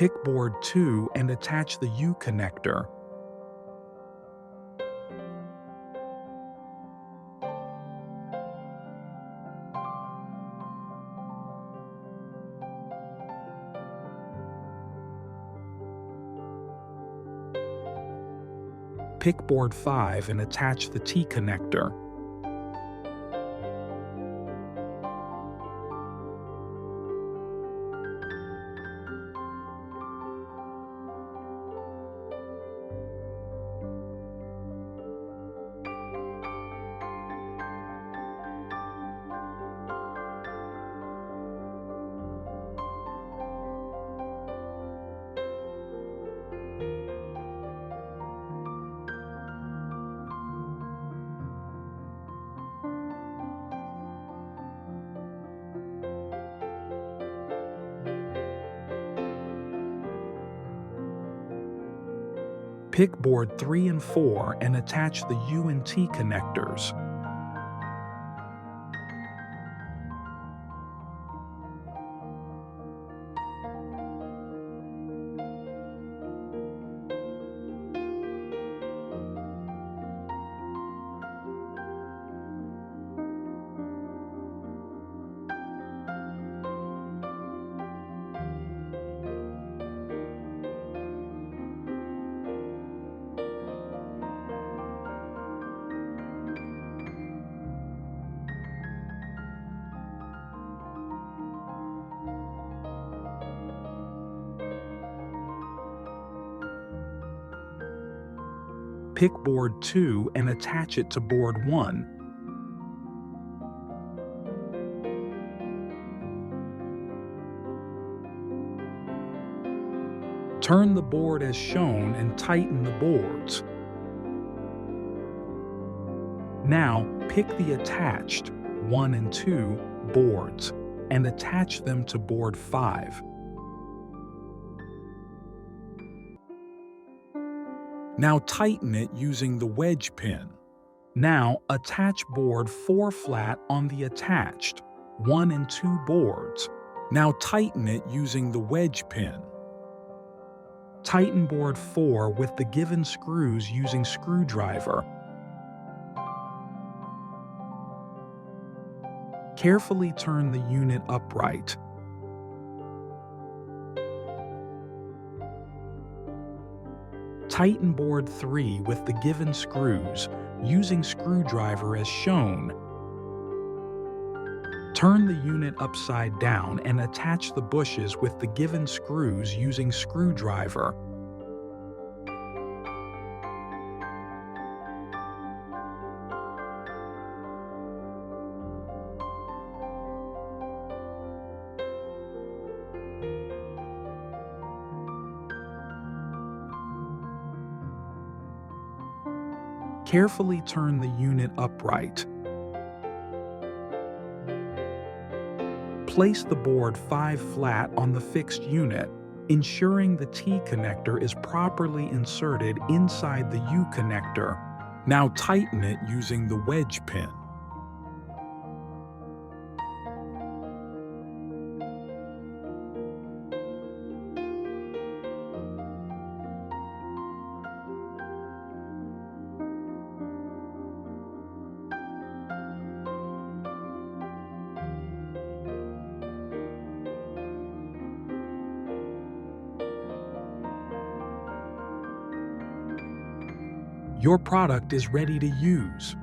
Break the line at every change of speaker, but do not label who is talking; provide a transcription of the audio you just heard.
Pick board 2 and attach the U connector. Pick board 5 and attach the T connector. Pick board 3 and 4 and attach the U and T connectors. Pick board 2 and attach it to board 1. Turn the board as shown and tighten the boards. Now, pick the attached 1 and 2 boards and attach them to board 5. Now tighten it using the wedge pin. Now attach board 4 flat on the attached 1 and 2 boards. Now tighten it using the wedge pin. Tighten board 4 with the given screws using screwdriver. Carefully turn the unit upright. Tighten board 3 with the given screws, using screwdriver as shown. Turn the unit upside down and attach the bushes with the given screws using screwdriver. Carefully turn the unit upright. Place the board 5 flat on the fixed unit, ensuring the T connector is properly inserted inside the U connector. Now tighten it using the wedge pin. Your product is ready to use.